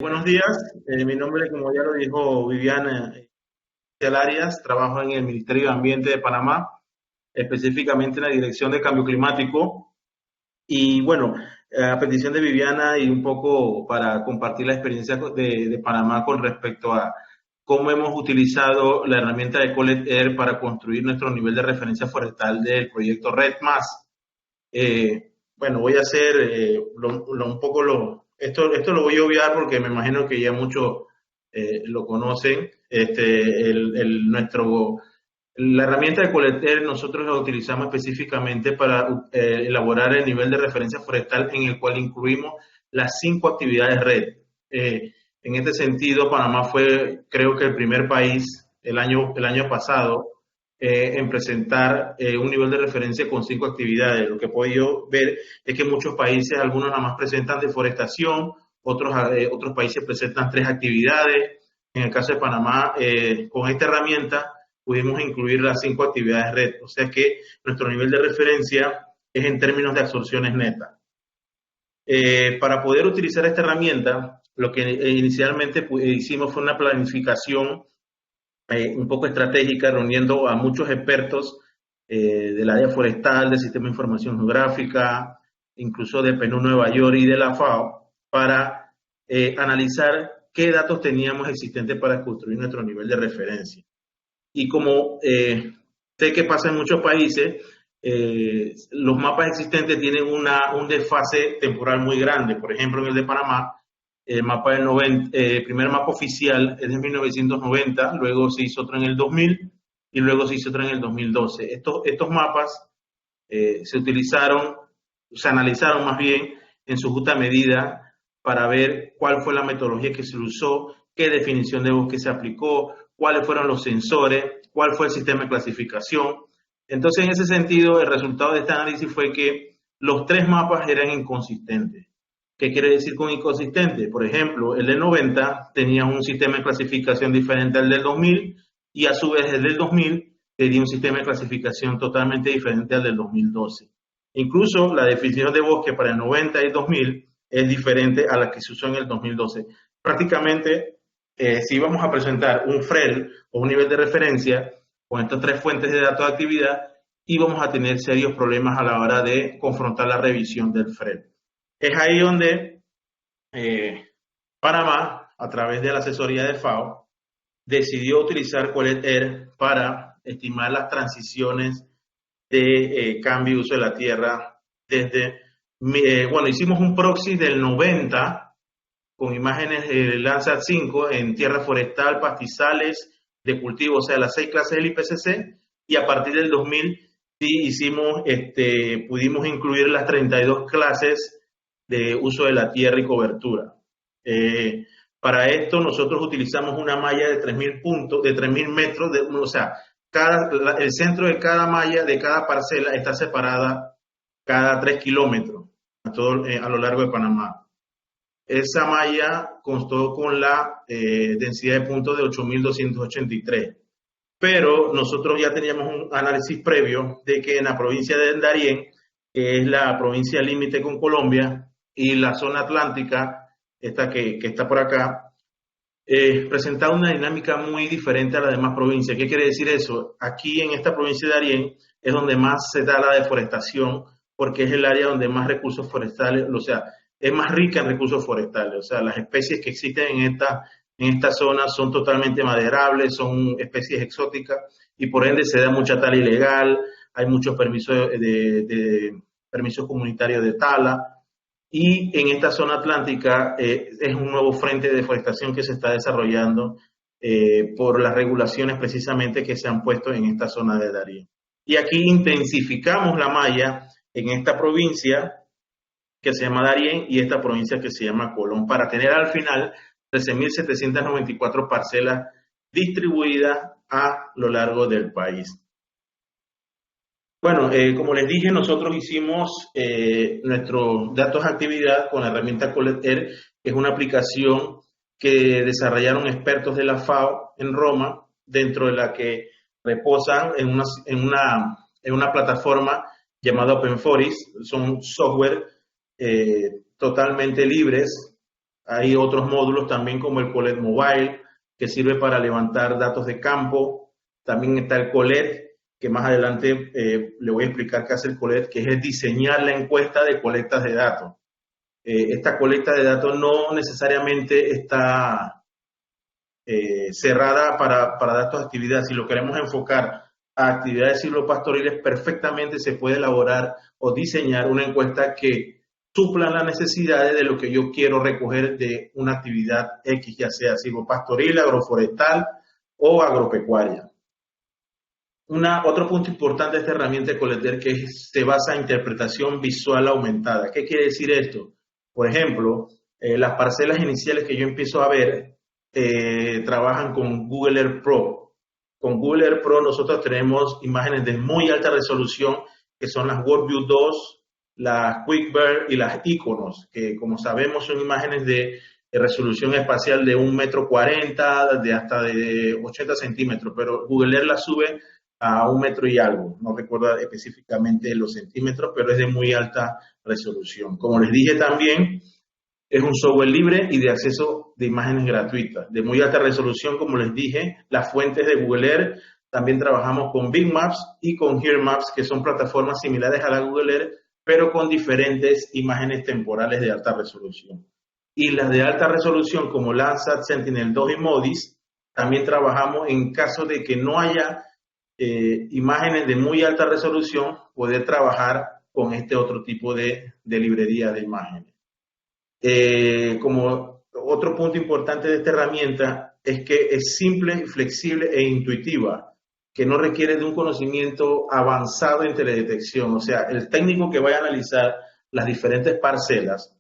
Buenos días, mi nombre, como ya lo dijo Viviana Arias, trabajo en el Ministerio de Ambiente de Panamá, específicamente en la Dirección de Cambio Climático. Y bueno, a petición de Viviana y un poco para compartir la experiencia de Panamá con respecto a cómo hemos utilizado la herramienta de Collect Air para construir nuestro nivel de referencia forestal del proyecto Red Más. Bueno, voy a hacer un poco esto lo voy a obviar porque me imagino que ya muchos lo conocen. La herramienta de Coleter nosotros la utilizamos específicamente para elaborar el nivel de referencia forestal en el cual incluimos las 5 actividades red. En este sentido, Panamá fue, creo que el primer país el año pasado en presentar un nivel de referencia con 5 actividades. Lo que he podido ver es que muchos países, algunos nada más presentan deforestación, otros países presentan 3 actividades. En el caso de Panamá, con esta herramienta pudimos incluir las 5 actividades red, o sea que nuestro nivel de referencia es en términos de absorciones netas. Para poder utilizar esta herramienta, lo que inicialmente hicimos fue una planificación un poco estratégica, reuniendo a muchos expertos del área forestal, del Sistema de Información Geográfica, incluso de PNUD Nueva York y de la FAO, para analizar qué datos teníamos existentes para construir nuestro nivel de referencia. Y como sé que pasa en muchos países, los mapas existentes tienen un desfase temporal muy grande. Por ejemplo, en el de Panamá, el mapa primer mapa oficial es de 1990, luego se hizo otro en el 2000 y luego se hizo otro en el 2012. Estos mapas se analizaron más bien en su justa medida para ver cuál fue la metodología que se usó, qué definición de bosque se aplicó, cuáles fueron los sensores, cuál fue el sistema de clasificación. Entonces, en ese sentido, el resultado de este análisis fue que los 3 mapas eran inconsistentes. ¿Qué quiere decir con inconsistente? Por ejemplo, el del 90 tenía un sistema de clasificación diferente al del 2000 y a su vez el del 2000 tenía un sistema de clasificación totalmente diferente al del 2012. Incluso la definición de bosque para el 90 y el 2000 es diferente a la que se usó en el 2012. Prácticamente, si vamos a presentar un FREL o un nivel de referencia con estas 3 fuentes de datos de actividad, íbamos a tener serios problemas a la hora de confrontar la revisión del FREL. Es ahí donde Panamá, a través de la asesoría de FAO, decidió utilizar Collect Air para estimar las transiciones de cambio y uso de la tierra bueno, hicimos un proxy del 90 con imágenes de Landsat 5 en tierra forestal, pastizales, de cultivo, o sea, las 6 clases del IPCC, y a partir del 2000 sí pudimos incluir las 32 clases de uso de la tierra y cobertura. Para esto nosotros utilizamos una malla de 3.000 puntos, de 3.000 metros, o sea, el centro de cada malla, de cada parcela, está separada cada 3 kilómetros a lo largo de Panamá. Esa malla constó con la densidad de puntos de 8.283. Pero nosotros ya teníamos un análisis previo de que en la provincia de Darién, que es la provincia límite con Colombia, y la zona atlántica, esta que está por acá, presentaba una dinámica muy diferente a las demás provincias. ¿Qué quiere decir eso? Aquí en esta provincia de Darién es donde más se da la deforestación, porque es el área donde más recursos forestales, o sea, es más rica en recursos forestales. O sea, las especies que existen en esta zona son totalmente maderables, son especies exóticas y por ende se da mucha tala ilegal, hay muchos permisos comunitarios de tala. Y en esta zona atlántica es un nuevo frente de deforestación que se está desarrollando por las regulaciones precisamente que se han puesto en esta zona de Darién. Y aquí intensificamos la malla en esta provincia que se llama Darién y esta provincia que se llama Colón, para tener al final 13.794 parcelas distribuidas a lo largo del país. Bueno, como les dije, nosotros hicimos nuestros datos de actividad con la herramienta Collect Air, que es una aplicación que desarrollaron expertos de la FAO en Roma, dentro de la que reposan en una plataforma llamada Open Forest. Son software totalmente libres, Hay otros módulos también como el Colet Mobile, que sirve para levantar datos de campo. También está el Colet, que más adelante le voy a explicar qué hace el Colet, que es diseñar la encuesta de colectas de datos. Esta colecta de datos no necesariamente está cerrada para datos de actividad. Si lo queremos enfocar a actividades silvopastoriles, perfectamente se puede elaborar o diseñar una encuesta que supla las necesidades de lo que yo quiero recoger de una actividad X, ya sea silvopastoril, agroforestal o agropecuaria. Otro punto importante de esta herramienta de Coleter que se basa en interpretación visual aumentada. ¿Qué quiere decir esto? Por ejemplo, las parcelas iniciales que yo empiezo a ver trabajan con Google Earth Pro. Con Google Earth Pro nosotros tenemos imágenes de muy alta resolución, que son las WorldView 2, las QuickBird y las Iconos, que como sabemos son imágenes de resolución espacial de 1,40 m, de hasta de 80 centímetros, pero Google Earth la sube a 1 metro y algo, no recuerdo específicamente los centímetros, pero es de muy alta resolución. Como les dije también, es un software libre y de acceso de imágenes gratuitas, de muy alta resolución, como les dije, las fuentes de Google Earth. También trabajamos con Bing Maps y con Here Maps, que son plataformas similares a la Google Earth, pero con diferentes imágenes temporales de alta resolución. Y las de alta resolución, como Landsat, Sentinel-2 y MODIS, también trabajamos en caso de que no haya imágenes de muy alta resolución, poder trabajar con este otro tipo de librería de imágenes. Como otro punto importante de esta herramienta es que es simple, flexible e intuitiva, que no requiere de un conocimiento avanzado en teledetección. O sea, el técnico que vaya a analizar las diferentes parcelas,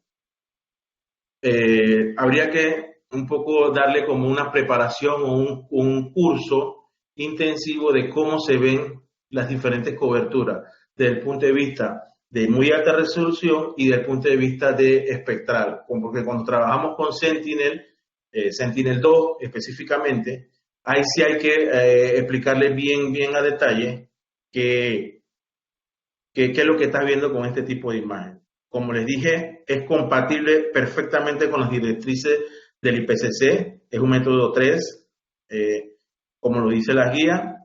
habría que un poco darle como una preparación o un curso intensivo de cómo se ven las diferentes coberturas desde el punto de vista de muy alta resolución y desde el punto de vista de espectral, porque cuando trabajamos con Sentinel, Sentinel-2 específicamente, ahí sí hay que explicarle bien a detalle qué es lo que estás viendo con este tipo de imagen. Como les dije, es compatible perfectamente con las directrices del IPCC, es un método 3, como lo dice la guía,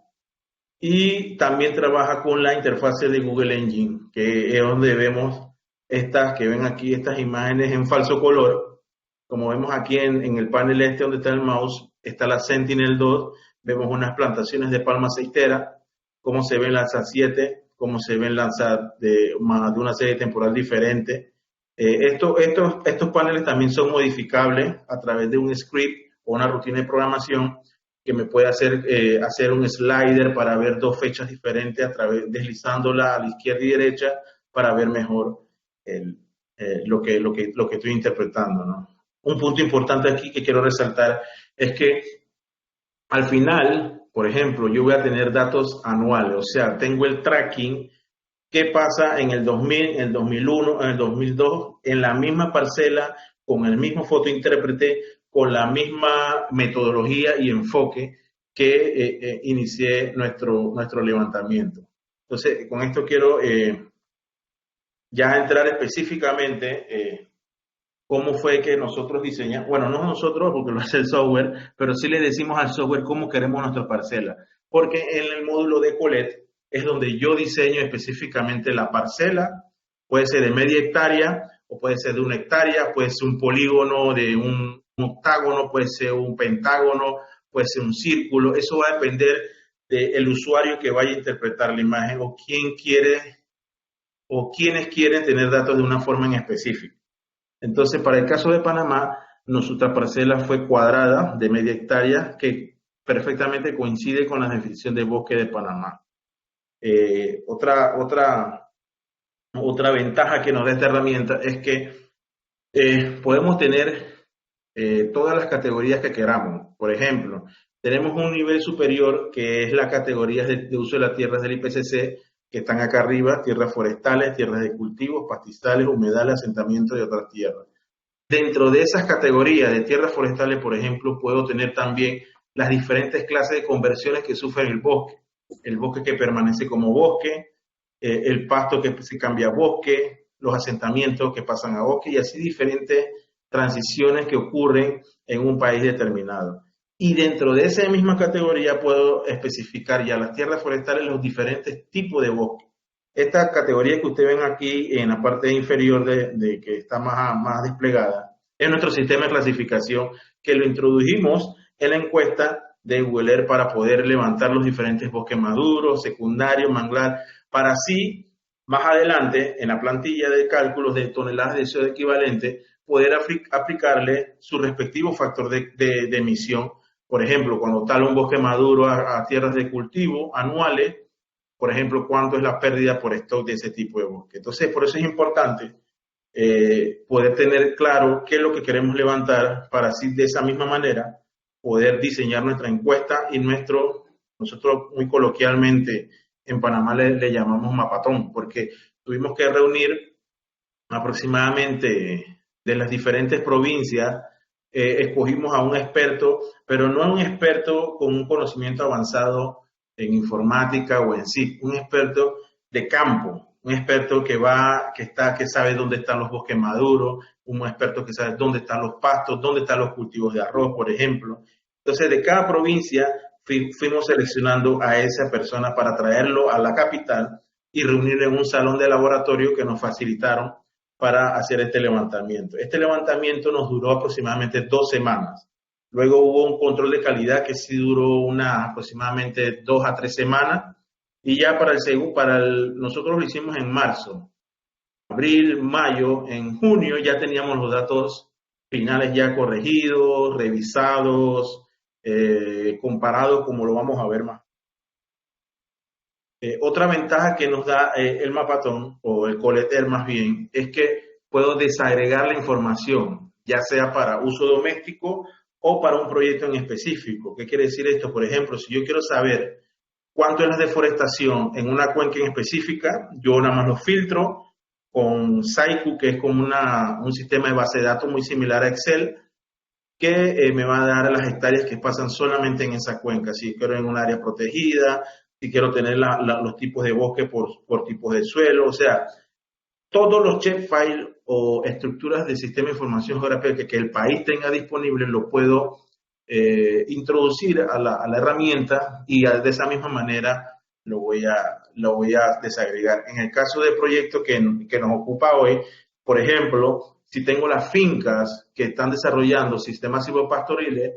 y también trabaja con la interfase de Google Engine, que es donde vemos que ven aquí estas imágenes en falso color. Como vemos aquí en el panel donde está el mouse, está la Sentinel-2, vemos unas plantaciones de palma aceitera, cómo se ven las A7, cómo se ven lanzadas de una serie temporal diferente. Estos paneles también son modificables a través de un script o una rutina de programación que me puede hacer un slider para ver dos fechas diferentes deslizándola a la izquierda y derecha para ver mejor lo que estoy interpretando, ¿no? Un punto importante aquí que quiero resaltar es que al final, por ejemplo, yo voy a tener datos anuales, o sea, tengo el tracking, qué pasa en el 2000, en el 2001, en el 2002, en la misma parcela, con el mismo fotointérprete, con la misma metodología y enfoque que inicié nuestro levantamiento. Entonces, con esto quiero ya entrar específicamente cómo fue que nosotros diseñamos, bueno, no nosotros porque lo hace el software, pero sí le decimos al software cómo queremos nuestra parcela. Porque en el módulo de Colet es donde yo diseño específicamente la parcela, puede ser de media hectárea o puede ser de 1 hectárea, puede ser un polígono de un octágono, puede ser un pentágono, puede ser un círculo. Eso va a depender del usuario que vaya a interpretar la imagen o quienes quieren tener datos de una forma en específico. Entonces, para el caso de Panamá, nuestra parcela fue cuadrada de media hectárea, que perfectamente coincide con la definición de bosque de Panamá. Otra ventaja que nos da esta herramienta es que podemos tener todas las categorías que queramos. Por ejemplo, tenemos un nivel superior que es la categoría de uso de las tierras del IPCC, que están acá arriba: tierras forestales, tierras de cultivos, pastizales, humedales, asentamientos y otras tierras. Dentro de esas categorías de tierras forestales, por ejemplo, puedo tener también las diferentes clases de conversiones que sufre el bosque que permanece como bosque, el pasto que se cambia a bosque, los asentamientos que pasan a bosque y así diferentes transiciones que ocurren en un país determinado. Y dentro de esa misma categoría puedo especificar ya las tierras forestales, los diferentes tipos de bosque. Esta categoría que ustedes ven aquí en la parte inferior de que está más desplegada, es nuestro sistema de clasificación que lo introdujimos en la encuesta de Google Earth para poder levantar los diferentes bosques maduros, secundarios, manglar, para así, más adelante, en la plantilla de cálculos de toneladas de CO2 equivalente, poder aplicarle su respectivo factor de emisión. Por ejemplo, cuando tala un bosque maduro a tierras de cultivo anuales, por ejemplo, cuánto es la pérdida por stock de ese tipo de bosque. Entonces, por eso es importante poder tener claro qué es lo que queremos levantar para así de esa misma manera poder diseñar nuestra encuesta y nosotros muy coloquialmente en Panamá le llamamos mapatón, porque tuvimos que reunir aproximadamente de las diferentes provincias, escogimos a un experto, pero no un experto con un conocimiento avanzado en informática o en sí, un experto de campo, un experto que sabe dónde están los bosques maduros, un experto que sabe dónde están los pastos, dónde están los cultivos de arroz, por ejemplo. Entonces, de cada provincia fuimos seleccionando a esa persona para traerlo a la capital y reunirlo en un salón de laboratorio que nos facilitaron para hacer este levantamiento. Este levantamiento nos duró aproximadamente 2 semanas. Luego hubo un control de calidad que sí duró aproximadamente 2 a 3 semanas. Y ya nosotros lo hicimos en marzo, abril, mayo, en junio ya teníamos los datos finales ya corregidos, revisados, comparados como lo vamos a ver más. Otra ventaja que nos da el mapatón, o el coleter más bien, es que puedo desagregar la información, ya sea para uso doméstico o para un proyecto en específico. ¿Qué quiere decir esto? Por ejemplo, si yo quiero saber cuánto es la deforestación en una cuenca en específica, yo nada más lo filtro con Saiku, que es como un sistema de base de datos muy similar a Excel, que me va a dar las hectáreas que pasan solamente en esa cuenca. Si quiero en un área protegida, si quiero tener los tipos de bosque por tipos de suelo, o sea, todos los shapefiles o estructuras del sistema de información geográfica que el país tenga disponible, lo puedo introducir a la herramienta y de esa misma manera lo voy a desagregar. En el caso del proyecto que nos ocupa hoy, por ejemplo, si tengo las fincas que están desarrollando sistemas silvopastoriles,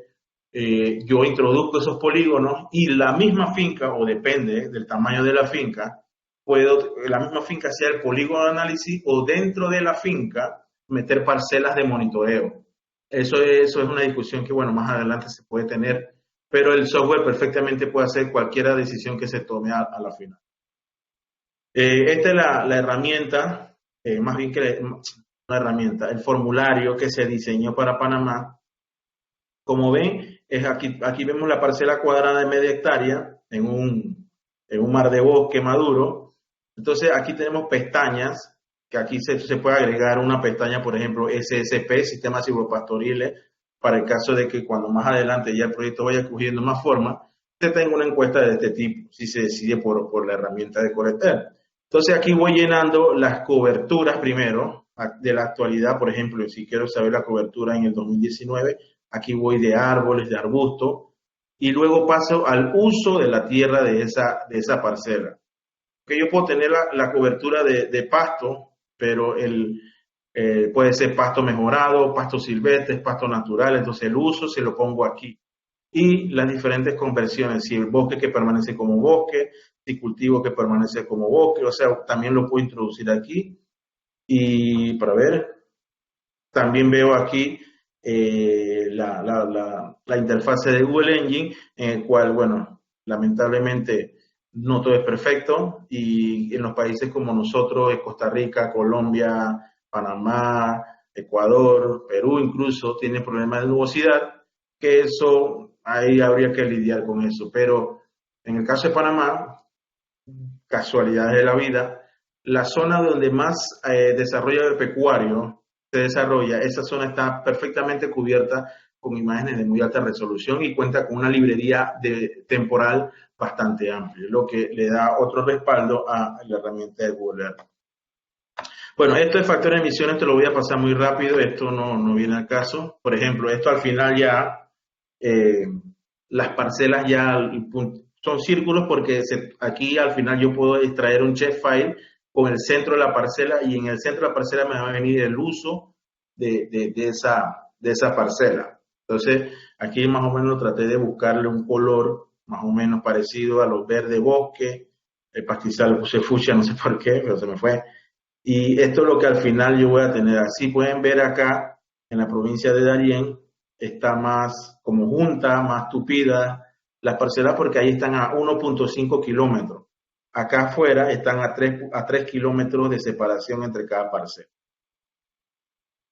yo introduzco esos polígonos y la misma finca, o depende del tamaño de la finca, la misma finca sea el polígono de análisis o dentro de la finca meter parcelas de monitoreo. Eso es una discusión que, bueno, más adelante se puede tener, pero el software perfectamente puede hacer cualquier decisión que se tome a la final. Esta es la herramienta, más bien que una herramienta, el formulario que se diseñó para Panamá. Como ven, aquí vemos la parcela cuadrada de media hectárea en un mar de bosque maduro. Entonces aquí tenemos pestañas, que aquí se puede agregar una pestaña, por ejemplo, SSP, Sistemas Silvopastoriles, para el caso de que cuando más adelante ya el proyecto vaya cogiendo más forma, se tenga una encuesta de este tipo, si se decide por la herramienta de Coletel. Entonces aquí voy llenando las coberturas primero, de la actualidad, por ejemplo, si quiero saber la cobertura en el 2019, aquí voy de árboles, de arbustos, y luego paso al uso de la tierra de esa parcela. Que yo puedo tener la cobertura de pasto, pero puede ser pasto mejorado, pasto silvestre, pasto natural, entonces el uso se lo pongo aquí. Y las diferentes conversiones, si el bosque que permanece como bosque, si cultivo que permanece como bosque, o sea, también lo puedo introducir aquí. Y para ver, también veo aquí la interfase de Google Engine, en el cual, bueno, lamentablemente no todo es perfecto y en los países como nosotros, Costa Rica, Colombia, Panamá, Ecuador, Perú incluso, tiene problemas de nubosidad, que eso, ahí habría que lidiar con eso. Pero en el caso de Panamá, casualidades de la vida, la zona donde más desarrollo agropecuario se desarrolla, esa zona está perfectamente cubierta con imágenes de muy alta resolución y cuenta con una librería temporal bastante amplia, lo que le da otro respaldo a la herramienta de Google Earth. Bueno, esto de factor de emisiones te lo voy a pasar muy rápido, esto no viene al caso. Por ejemplo, esto al final ya, eh, las parcelas ya son círculos porque aquí al final yo puedo extraer un shapefile con el centro de la parcela y en el centro de la parcela me va a venir el uso de esa parcela. Entonces, aquí más o menos traté de buscarle un color más o menos parecido a los verdes bosque, el pastizal le puse fucsia, no sé por qué, pero se me fue. Y esto es lo que al final yo voy a tener. Así pueden ver acá en la provincia de Darién, está más como junta, más tupida las parcelas porque ahí están a 1.5 kilómetros. Acá afuera están a 3 kilómetros de separación entre cada parcela.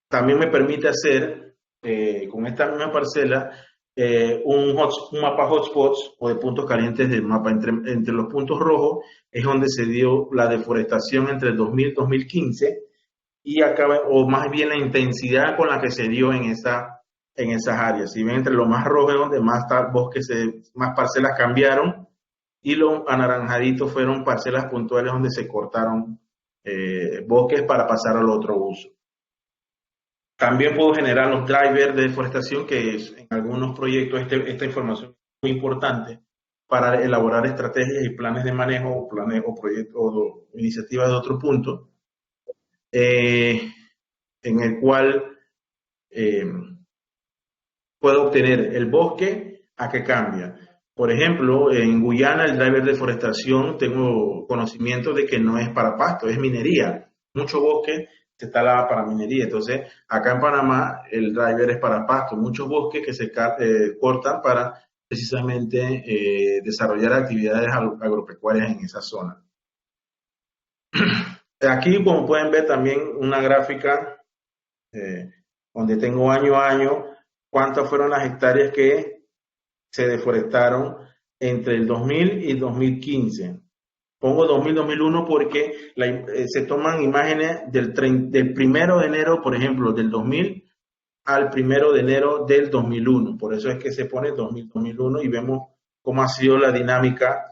También me permite hacer con esta misma parcela un mapa hotspots o de puntos calientes del mapa. Entre los puntos rojos es donde se dio la deforestación entre el 2000 y 2015 y acaba, o más bien la intensidad con la que se dio en esas áreas. Si ven, entre lo más rojo es donde más bosques, más parcelas cambiaron y los anaranjaditos fueron parcelas puntuales donde se cortaron bosques para pasar al otro uso. También puedo generar los drivers de deforestación, que es, en algunos proyectos esta información es muy importante para elaborar estrategias y planes de manejo o proyectos o iniciativas de otro punto, en el cual eh, puedo obtener el bosque a que cambia. Por ejemplo, en Guyana el driver de deforestación tengo conocimiento de que no es para pasto, es minería. Mucho bosque se talaba para minería. Entonces, acá en Panamá el driver es para pasto. Muchos bosques que se cortan para precisamente desarrollar actividades agropecuarias en esa zona. Aquí, como pueden ver, también una gráfica donde tengo año a año cuántas fueron las hectáreas que se deforestaron entre el 2000 y el 2015. Pongo 2000-2001 porque se toman imágenes del 1 de enero, por ejemplo, del 2000 al 1 de enero del 2001. Por eso es que se pone 2000-2001 y vemos cómo ha sido la dinámica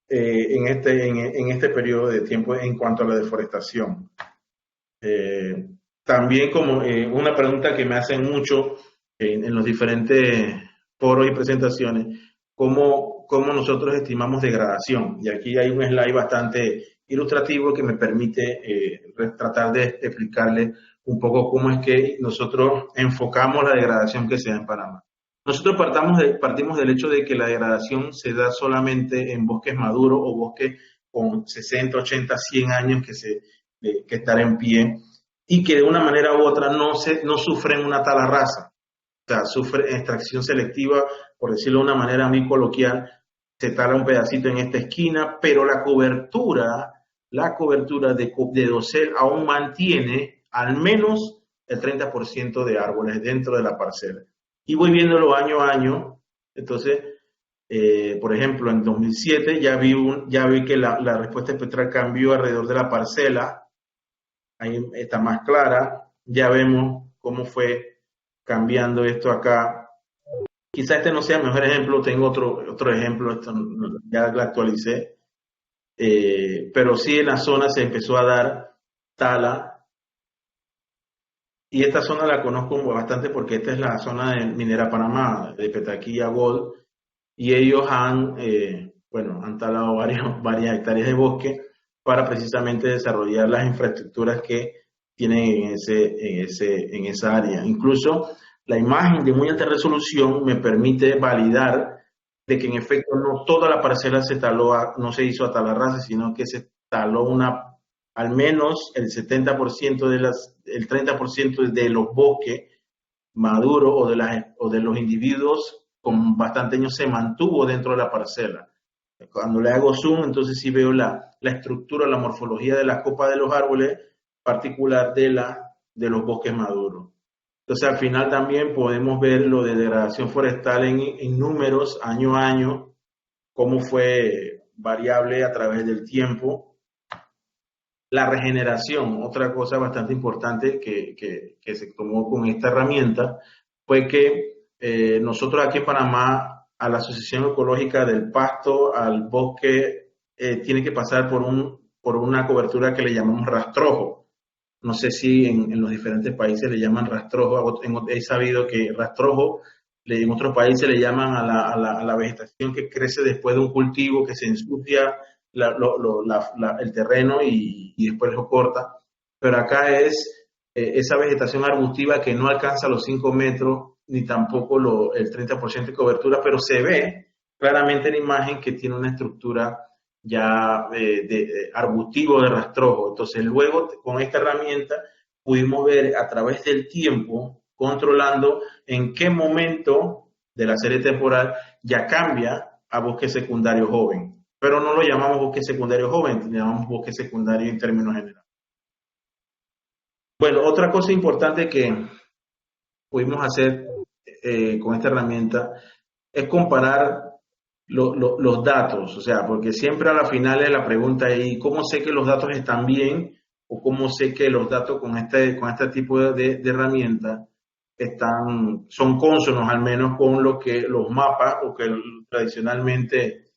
en este periodo de tiempo en cuanto a la deforestación. También como una pregunta que me hacen mucho en los diferentes foros y presentaciones, ¿cómo nosotros estimamos degradación? Y aquí hay un slide bastante ilustrativo que me permite tratar de explicarle un poco cómo es que nosotros enfocamos la degradación que se da en Panamá. Nosotros partimos del hecho de que la degradación se da solamente en bosques maduros o bosques con 60, 80, 100 años que estar en pie y que de una manera u otra no sufren una tala rasa. O sea, sufre extracción selectiva, por decirlo de una manera muy coloquial, se tala un pedacito en esta esquina, pero la cobertura de dosel aún mantiene al menos el 30% de árboles dentro de la parcela. Y voy viéndolo año a año. Entonces, por ejemplo, en 2007 ya vi que la respuesta espectral cambió alrededor de la parcela. Ahí está más clara. Ya vemos cómo fue cambiando esto acá. Quizá este no sea el mejor ejemplo, tengo otro ejemplo, esto ya lo actualicé. Pero sí en la zona se empezó a dar tala. Y esta zona la conozco bastante porque esta es la zona de Minera Panamá, de Petaquilla Gold, y ellos han talado varias hectáreas de bosque para precisamente desarrollar las infraestructuras que tienen en esa área. Incluso la imagen de muy alta resolución me permite validar de que en efecto no toda la parcela se taló, no se hizo a talarrasa, sino que se taló al menos el 70% el 30% de los bosques maduros o de los individuos con bastante años se mantuvo dentro de la parcela. Cuando le hago zoom, entonces sí veo la estructura, la morfología de las copas de los árboles, particular de los bosques maduros. Entonces al final también podemos ver lo de degradación forestal en números año a año, cómo fue variable a través del tiempo. La regeneración, otra cosa bastante importante que se tomó con esta herramienta, fue que nosotros aquí en Panamá, a la Asociación Ecológica del Pasto, al bosque, tiene que pasar por un por una cobertura que le llamamos rastrojo. No sé si en los diferentes países le llaman rastrojo. He sabido que rastrojo en otros países le llaman a la vegetación que crece después de un cultivo, que se ensucia el terreno y después lo corta. Pero acá es esa vegetación arbustiva que no alcanza los 5 metros ni tampoco el 30% de cobertura, pero se ve claramente en la imagen que tiene una estructura ya de arbustivo de rastrojo. Entonces luego con esta herramienta pudimos ver a través del tiempo, controlando en qué momento de la serie temporal ya cambia a bosque secundario joven. Pero no lo llamamos bosque secundario joven, lo llamamos bosque secundario en términos generales. Bueno, otra cosa importante que pudimos hacer con esta herramienta es comparar los datos, o sea, porque siempre a la final es la pregunta ahí, ¿cómo sé que los datos están bien? O cómo sé que los datos con este tipo de herramienta son cónsonos al menos con lo que los mapas o que tradicionalmente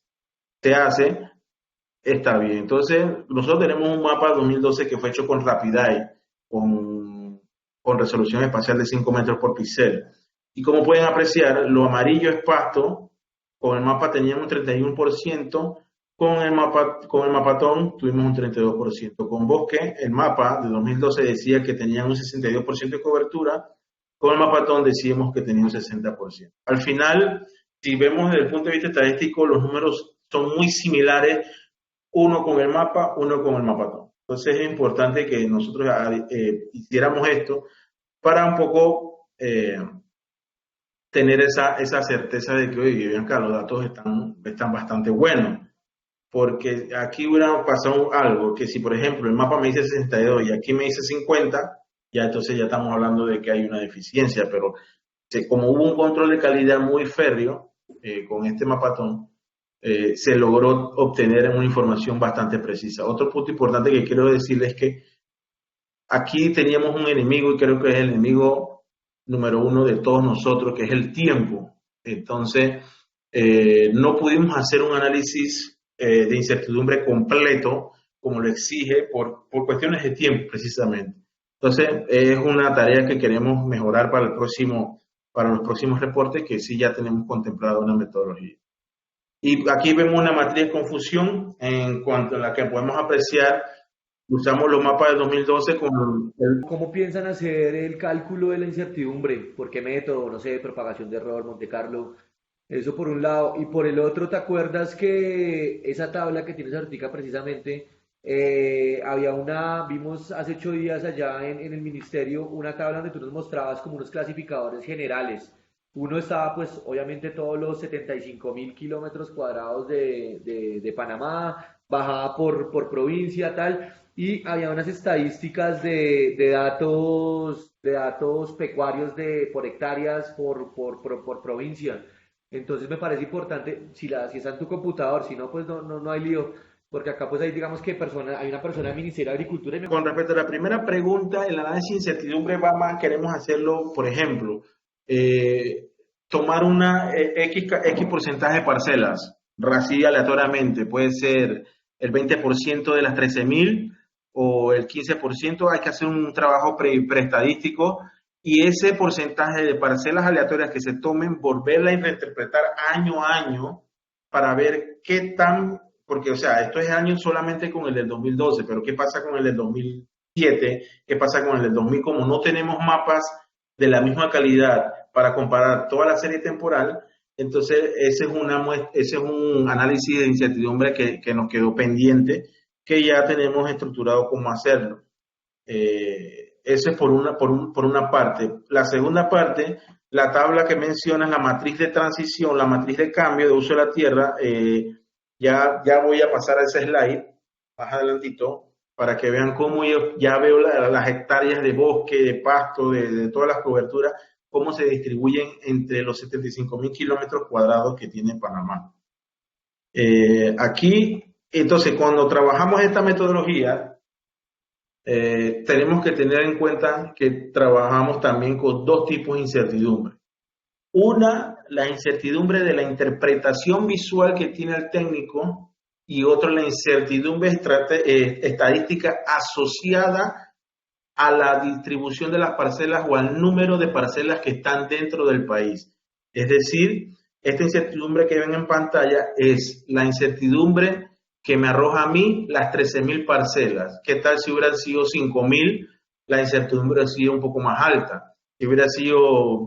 se hace, está bien. Entonces, nosotros tenemos un mapa 2012 que fue hecho con Rapidae, con resolución espacial de 5 metros por píxel. Y como pueden apreciar, lo amarillo es pasto. Con el mapa teníamos un 31%, con el mapatón tuvimos un 32%. Con bosque, el mapa de 2012 decía que tenían un 62% de cobertura, con el mapatón decíamos que tenía un 60%. Al final, si vemos desde el punto de vista estadístico, los números son muy similares, uno con el mapa, uno con el mapatón. Entonces es importante que nosotros hiciéramos esto para un poco tener esa certeza de que, oye, bien acá, los datos están bastante buenos. Porque aquí hubiera pasado algo, que si por ejemplo el mapa me dice 62 y aquí me dice 50, ya entonces ya estamos hablando de que hay una deficiencia, pero como hubo un control de calidad muy férreo con este mapatón, se logró obtener una información bastante precisa. Otro punto importante que quiero decirles es que aquí teníamos un enemigo y creo que es el enemigo número uno de todos nosotros, que es el tiempo. Entonces, no pudimos hacer un análisis de incertidumbre completo como lo exige por cuestiones de tiempo, precisamente. Entonces, es una tarea que queremos mejorar para los próximos reportes, que sí ya tenemos contemplado una metodología. Y aquí vemos una matriz de confusión en cuanto a la que podemos apreciar. Usamos los mapas de 2012 con ¿Cómo piensan hacer el cálculo de la incertidumbre? ¿Por qué método? No sé, propagación de error, Monte Carlo. Eso por un lado. Y por el otro, ¿te acuerdas que esa tabla que tienes ahorita precisamente, vimos hace 8 días allá en el ministerio, una tabla donde tú nos mostrabas como unos clasificadores generales? Uno estaba, pues, obviamente todos los 75.000 kilómetros cuadrados de Panamá, bajada por provincia, tal, y había unas estadísticas de datos pecuarios por hectáreas por provincia. Entonces me parece importante, si está en tu computador, si no, pues no hay lío, porque acá pues hay, digamos que hay una persona del Ministerio de Agricultura y me... Con respecto a la primera pregunta, el análisis de incertidumbre va más, queremos hacerlo, por ejemplo, tomar una X porcentaje de parcelas, así aleatoriamente, puede ser el 20% de las 13.000 o el 15%, hay que hacer un trabajo preestadístico y ese porcentaje de parcelas aleatorias que se tomen, volverla a reinterpretar año a año para ver qué tan, porque o sea, esto es año solamente con el del 2012, pero ¿qué pasa con el del 2007? ¿Qué pasa con el del 2000? Como no tenemos mapas de la misma calidad para comparar toda la serie temporal, entonces ese es un análisis de incertidumbre que nos quedó pendiente, que ya tenemos estructurado cómo hacerlo. Eso es por una parte. La segunda parte, la tabla que mencionas, la matriz de transición, la matriz de cambio de uso de la tierra, ya voy a pasar a ese slide más adelantito para que vean cómo yo ya veo las hectáreas de bosque, de pasto, de todas las coberturas, cómo se distribuyen entre los 75.000 kilómetros cuadrados que tiene Panamá. Aquí, entonces, cuando trabajamos esta metodología, tenemos que tener en cuenta que trabajamos también con dos tipos de incertidumbre. Una, la incertidumbre de la interpretación visual que tiene el técnico y otro la incertidumbre estadística asociada a la distribución de las parcelas o al número de parcelas que están dentro del país. Es decir, esta incertidumbre que ven en pantalla es la incertidumbre que me arroja a mí las 13.000 parcelas. ¿Qué tal si hubieran sido 5.000? La incertidumbre hubiera sido un poco más alta. Si hubiera sido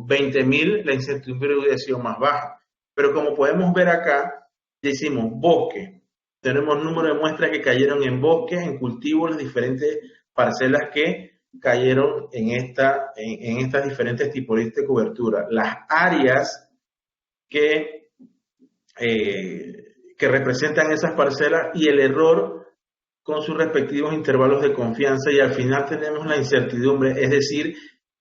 20.000, la incertidumbre hubiera sido más baja. Pero como podemos ver acá, decimos bosque. Tenemos número de muestras que cayeron en bosques, en cultivos, las diferentes parcelas que cayeron en estas diferentes tipologías de cobertura. Las áreas que representan esas parcelas y el error con sus respectivos intervalos de confianza, y al final tenemos la incertidumbre, es decir,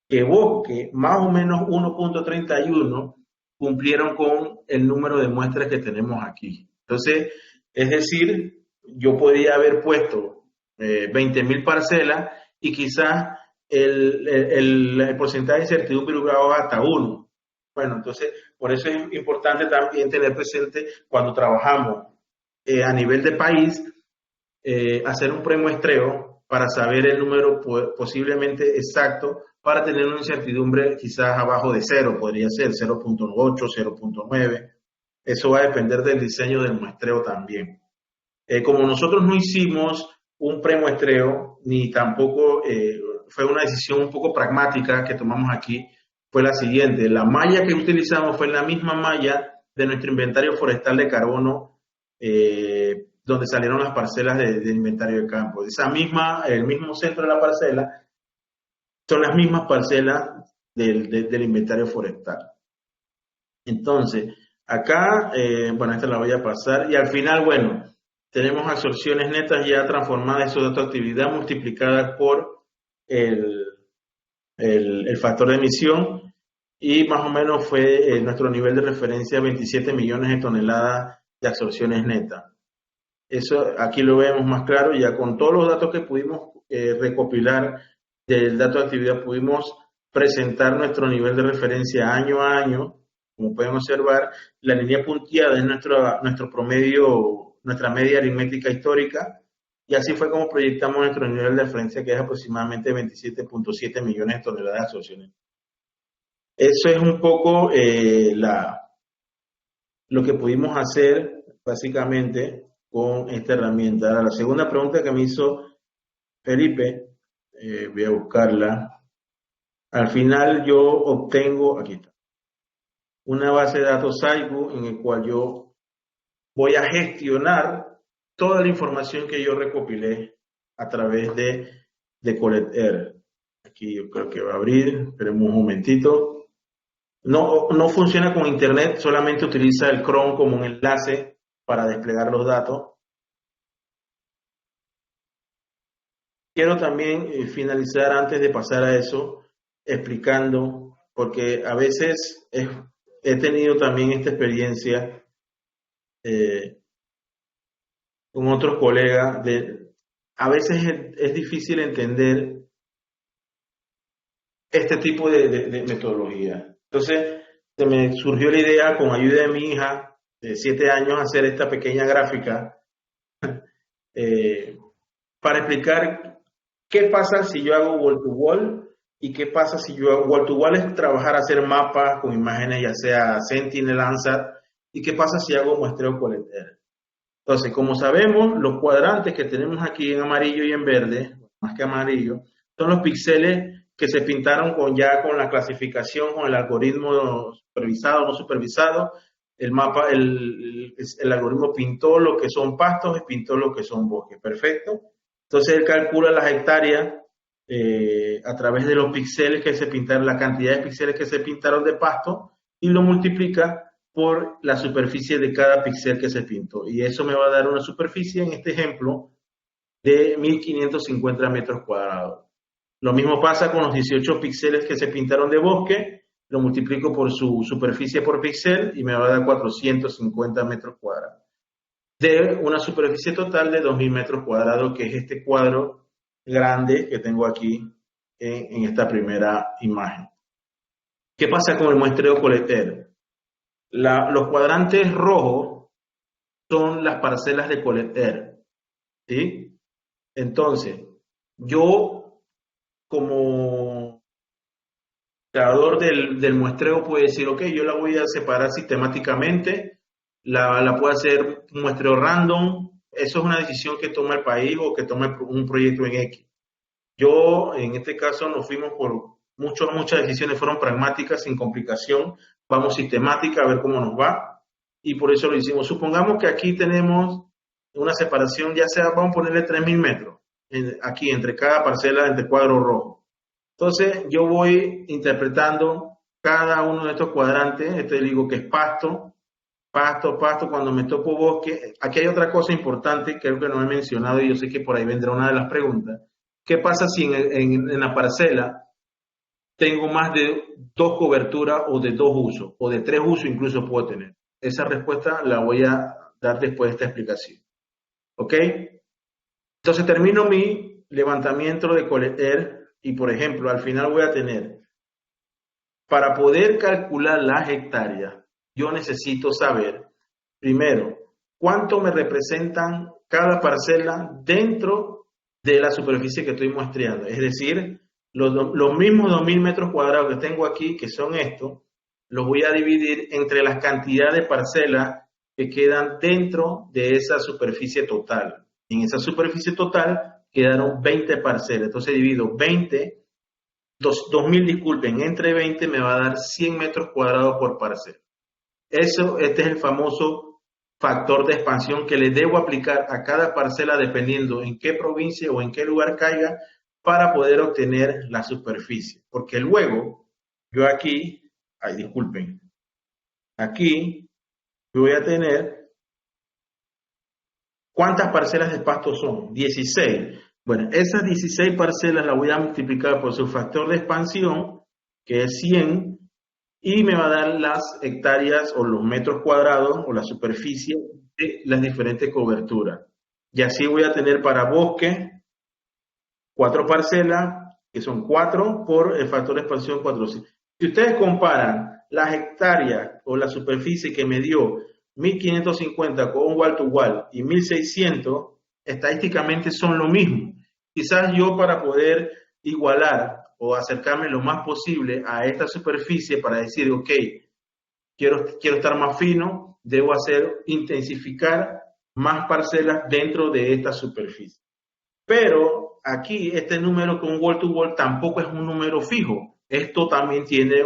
que bosque más o menos 1.31 cumplieron con el número de muestras que tenemos aquí. Entonces, es decir, yo podría haber puesto 20.000 parcelas y quizás el porcentaje de incertidumbre hubiera bajado hasta 1. Bueno, entonces, por eso es importante también tener presente cuando trabajamos a nivel de país, hacer un premuestreo para saber el número posiblemente exacto, para tener una incertidumbre quizás abajo de 0, podría ser 0.8, 0.9. Eso va a depender del diseño del muestreo también. Como nosotros no hicimos un premuestreo, ni tampoco fue una decisión un poco pragmática que tomamos aquí, fue la siguiente: la malla que utilizamos fue la misma malla de nuestro inventario forestal de carbono, donde salieron las parcelas de inventario de campo. El mismo centro de la parcela son las mismas parcelas del inventario forestal. Entonces, acá, bueno, esta la voy a pasar, y al final, bueno, tenemos absorciones netas ya transformadas, eso de otra actividad, multiplicadas por el factor de emisión, y más o menos fue nuestro nivel de referencia 27 millones de toneladas de absorciones netas. Eso aquí lo vemos más claro, ya con todos los datos que pudimos recopilar del dato de actividad, pudimos presentar nuestro nivel de referencia año a año. Como pueden observar, la línea punteada es nuestro promedio, nuestra media aritmética histórica, y así fue como proyectamos nuestro nivel de referencia, que es aproximadamente 27.7 millones de toneladas de absorciones. Eso es un poco lo que pudimos hacer básicamente con esta herramienta. Ahora, la segunda pregunta que me hizo Felipe, voy a buscarla. Al final yo obtengo, aquí está, una base de datos SciBu en el cual yo voy a gestionar toda la información que yo recopilé a través de CollectR. Aquí yo creo que va a abrir, esperemos un momentito. No funciona con internet, solamente utiliza el Chrome como un enlace para desplegar los datos. Quiero también finalizar, antes de pasar a eso, explicando, porque a veces he tenido también esta experiencia con otros colegas, a veces es difícil entender este tipo de metodología. Entonces, se me surgió la idea, con ayuda de mi hija de 7 años, hacer esta pequeña gráfica para explicar qué pasa si yo hago wall to wall y qué pasa si yo hago wall to wall. Es trabajar, hacer mapas con imágenes, ya sea Sentinel, Landsat, y qué pasa si hago muestreo CollectR. Entonces, como sabemos, los cuadrantes que tenemos aquí en amarillo y en verde, más que amarillo, son los píxeles que se pintaron con la clasificación, con el algoritmo supervisado o no supervisado. El mapa, el algoritmo pintó lo que son pastos y pintó lo que son bosques. Perfecto. Entonces él calcula las hectáreas a través de los píxeles que se pintaron, la cantidad de píxeles que se pintaron de pasto, y lo multiplica por la superficie de cada píxel que se pintó. Y eso me va a dar una superficie, en este ejemplo, de 1.550 metros cuadrados. Lo mismo pasa con los 18 píxeles que se pintaron de bosque, lo multiplico por su superficie por píxel y me va a dar 450 metros cuadrados. De una superficie total de 2.000 metros cuadrados, que es este cuadro grande que tengo aquí en esta primera imagen. ¿Qué pasa con el muestreo CollectR? Los cuadrantes rojos son las parcelas de Colet, ¿sí? Entonces, yo como creador del muestreo puedo decir, ok, yo la voy a separar sistemáticamente, la puedo hacer un muestreo random, eso es una decisión que toma el país o que toma un proyecto en X. Yo, en este caso, nos fuimos por muchas decisiones fueron pragmáticas, sin complicación, vamos sistemática a ver cómo nos va, y por eso lo hicimos. Supongamos que aquí tenemos una separación, ya sea, vamos a ponerle 3.000 metros, aquí entre cada parcela, entre cuadro rojo. Entonces, yo voy interpretando cada uno de estos cuadrantes, este digo que es pasto, pasto, pasto, cuando me topo bosque. Aquí hay otra cosa importante, creo que no he mencionado y yo sé que por ahí vendrá una de las preguntas. ¿Qué pasa si en la parcela tengo más de 2 coberturas o de 2 usos o de 3 usos incluso puedo tener? Esa respuesta la voy a dar después de esta explicación. ¿Ok? Entonces termino mi levantamiento de Colet y, por ejemplo, al final voy a tener, para poder calcular las hectáreas, yo necesito saber, primero, cuánto me representan cada parcela dentro de la superficie que estoy muestreando. Es decir, los mismos 2.000 metros cuadrados que tengo aquí, que son estos, los voy a dividir entre las cantidades de parcelas que quedan dentro de esa superficie total. En esa superficie total quedaron 20 parcelas. Entonces divido 20, 2.000, disculpen, entre 20 me va a dar 100 metros cuadrados por parcela. Este es el famoso factor de expansión que le debo aplicar a cada parcela dependiendo en qué provincia o en qué lugar caiga para poder obtener la superficie. Porque luego, yo aquí, disculpen, aquí voy a tener, ¿cuántas parcelas de pasto son? 16. Bueno, esas 16 parcelas las voy a multiplicar por su factor de expansión, que es 100, y me va a dar las hectáreas o los metros cuadrados o la superficie de las diferentes coberturas. Y así voy a tener para bosque 4 parcelas, que son 4 por el factor de expansión 4. Si ustedes comparan las hectáreas o la superficie que me dio 1.550 con un wall to wall y 1.600, estadísticamente son lo mismo. Quizás yo, para poder igualar o acercarme lo más posible a esta superficie para decir, ok, quiero estar más fino, debo intensificar más parcelas dentro de esta superficie. Pero aquí este número con wall to wall tampoco es un número fijo. Esto también tiene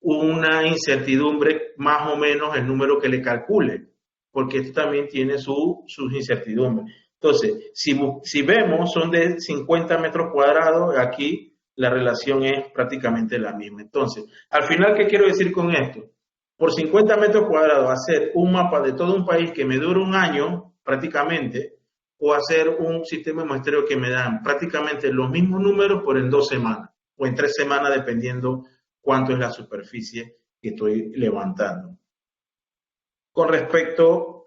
una incertidumbre, más o menos el número que le calcule, porque esto también tiene sus incertidumbres. Entonces, si vemos, son de 50 metros cuadrados, aquí la relación es prácticamente la misma. Entonces, al final, ¿qué quiero decir con esto? Por 50 metros cuadrados, hacer un mapa de todo un país que me dure un año, prácticamente, o hacer un sistema de muestreo que me dan prácticamente los mismos números, por en 2 semanas, o en 3 semanas, dependiendo cuánto es la superficie que estoy levantando. Con respecto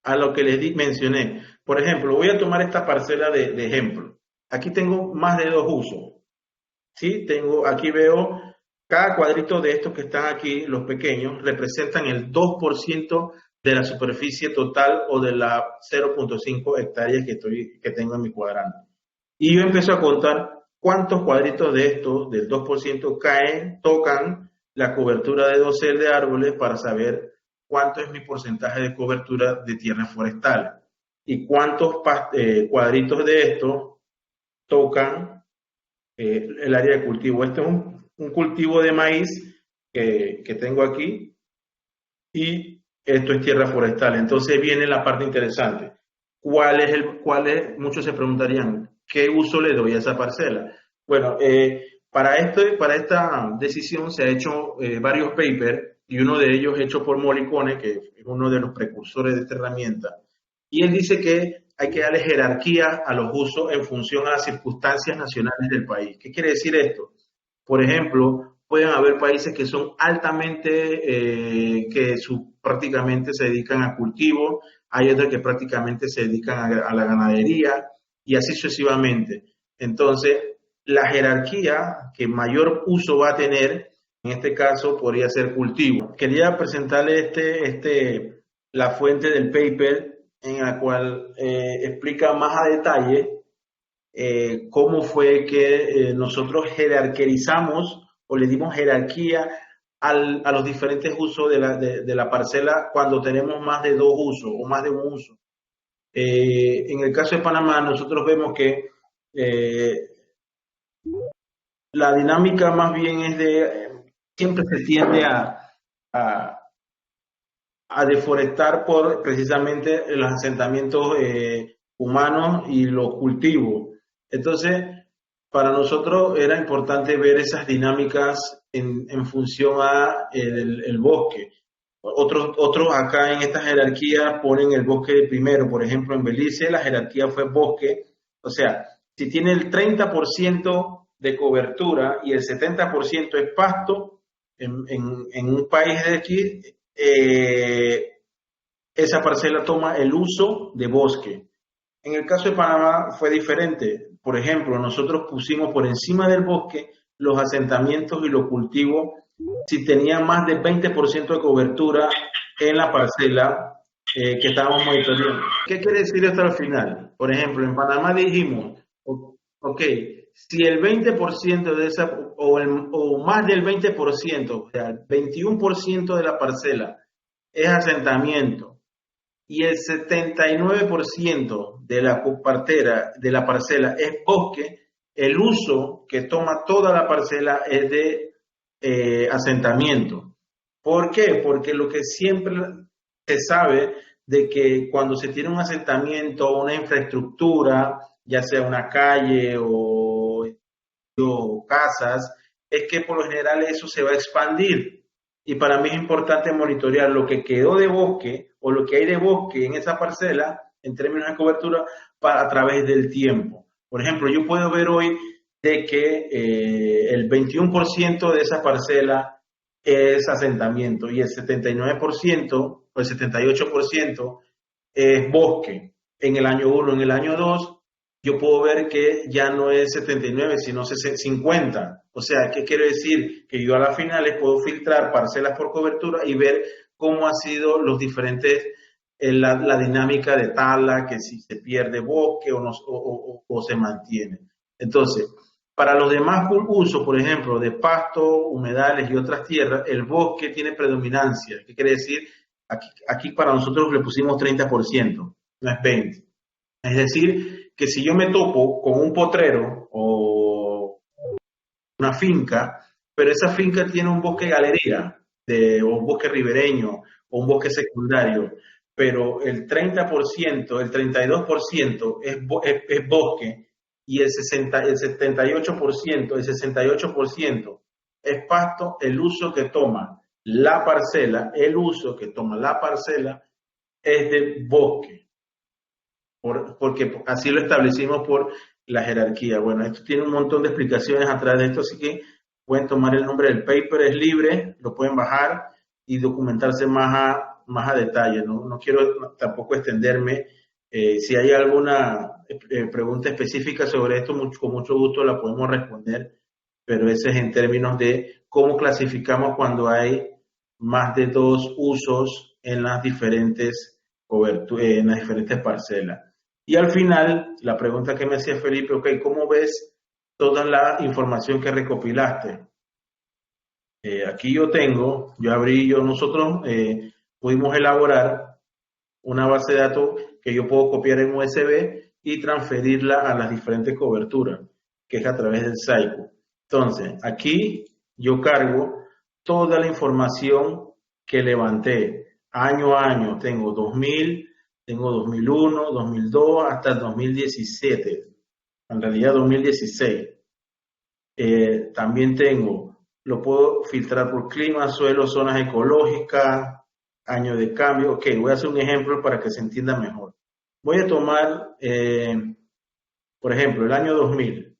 a lo que les mencioné, por ejemplo, voy a tomar esta parcela de ejemplo. Aquí tengo más de 2 usos. ¿Sí? Aquí veo cada cuadrito de estos que están aquí, los pequeños, representan el 2% de la superficie total o de las 0.5 hectáreas que tengo en mi cuadrante. Y yo empiezo a contar cuántos cuadritos de estos, del 2%, tocan la cobertura de dosel de árboles para saber cuánto es mi porcentaje de cobertura de tierra forestal y cuántos cuadritos de estos tocan el área de cultivo. Este es un cultivo de maíz que tengo aquí y esto es tierra forestal. Entonces viene la parte interesante. Muchos se preguntarían, ¿qué uso le doy a esa parcela? Bueno, para esta decisión se ha hecho varios papers y uno de ellos hecho por Morricone, que es uno de los precursores de esta herramienta. Y él dice que hay que darle jerarquía a los usos en función a las circunstancias nacionales del país. ¿Qué quiere decir esto? Por ejemplo, pueden haber países que son altamente, prácticamente se dedican a cultivo, hay otros que prácticamente se dedican a la ganadería y así sucesivamente. Entonces, la jerarquía que mayor uso va a tener En este caso podría ser cultivo. Quería presentarle la fuente del paper en la cual explica más a detalle cómo fue que nosotros jerarquizamos o le dimos jerarquía a los diferentes usos de la parcela cuando tenemos más de dos usos o más de un uso. En el caso de Panamá, nosotros vemos que la dinámica más bien es siempre se tiende a, a deforestar por precisamente los asentamientos humanos y los cultivos. Entonces, para nosotros era importante ver esas dinámicas en función a el bosque. Otros acá en esta jerarquía ponen el bosque de primero. Por ejemplo, en Belice la jerarquía fue bosque. O sea, si tiene el 30% de cobertura y el 70% es pasto, en un país de aquí, esa parcela toma el uso de bosque. En el caso de Panamá fue diferente. Por ejemplo, nosotros pusimos por encima del bosque los asentamientos y los cultivos si tenían más del 20% de cobertura en la parcela que estábamos monitoreando. ¿Qué quiere decir esto al final? Por ejemplo, en Panamá dijimos, ok, si el 20% de esa, o más del 20%, o sea, el 21% de la parcela es asentamiento y el 79% de la parcela es bosque, el uso que toma toda la parcela es de asentamiento. ¿Por qué? Porque lo que siempre se sabe de que cuando se tiene un asentamiento o una infraestructura, ya sea una calle o casas, es que por lo general eso se va a expandir. Y para mí es importante monitorear lo que quedó de bosque o lo que hay de bosque en esa parcela en términos de cobertura a través del tiempo. Por ejemplo, yo puedo ver hoy de que el 21% de esa parcela es asentamiento y el 79% o el 78% es bosque en el año 1. En el año 2 yo puedo ver que ya no es 79, sino 50. O sea, ¿qué quiero decir? Que yo a las finales puedo filtrar parcelas por cobertura y ver cómo ha sido los diferentes, la dinámica de tala, que si se pierde bosque o se mantiene. Entonces, para los demás usos, por ejemplo, de pasto, humedales y otras tierras, el bosque tiene predominancia. ¿Qué quiere decir? Aquí para nosotros le pusimos 30%, no es 20%. Es decir, que si yo me topo con un potrero o una finca, pero esa finca tiene un bosque galería, o un bosque ribereño, o un bosque secundario, pero el 30%, el 32% es bosque y el 78%, el 68% es pasto, el uso que toma la parcela, es de bosque. Porque así lo establecimos por la jerarquía. Bueno, esto tiene un montón de explicaciones atrás de esto, así que pueden tomar el nombre del paper, es libre, lo pueden bajar y documentarse más a detalle. No quiero tampoco extenderme. Si hay alguna pregunta específica sobre esto, con mucho gusto la podemos responder, pero ese es en términos de cómo clasificamos cuando hay más de dos usos en las diferentes en las diferentes parcelas. Y al final, la pregunta que me hacía Felipe, ok, ¿cómo ves toda la información que recopilaste? Aquí nosotros pudimos elaborar una base de datos que yo puedo copiar en USB y transferirla a las diferentes coberturas, que es a través del Saico. Entonces, aquí yo cargo toda la información que levanté año a año. Tengo 2000, tengo 2001, 2002 hasta el 2017, en realidad 2016. También lo puedo filtrar por clima, suelo, zonas ecológicas, año de cambio. Ok, voy a hacer un ejemplo para que se entienda mejor. Voy a tomar, por ejemplo, el año 2000.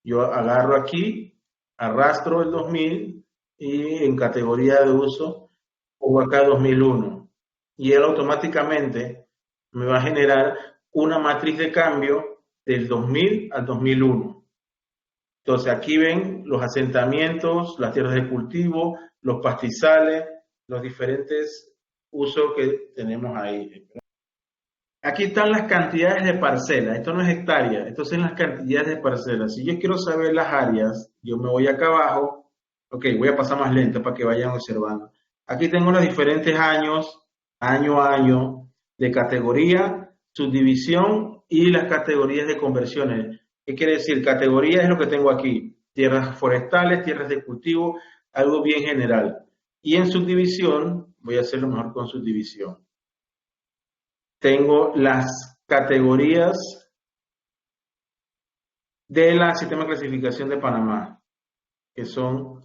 Yo agarro aquí, arrastro el 2000 y en categoría de uso pongo acá 2001. Y él automáticamente me va a generar una matriz de cambio del 2000 al 2001. Entonces aquí ven los asentamientos, las tierras de cultivo, los pastizales, los diferentes usos que tenemos ahí. Aquí están las cantidades de parcelas, esto no es hectárea, esto son las cantidades de parcelas. Si yo quiero saber las áreas, yo me voy acá abajo, ok, voy a pasar más lento para que vayan observando. Aquí tengo los diferentes años, año a año, de categoría, subdivisión y las categorías de conversiones. ¿Qué quiere decir? Categoría es lo que tengo aquí, tierras forestales, tierras de cultivo, algo bien general. Y en subdivisión, voy a hacerlo mejor con subdivisión. Tengo las categorías del sistema de clasificación de Panamá, que son,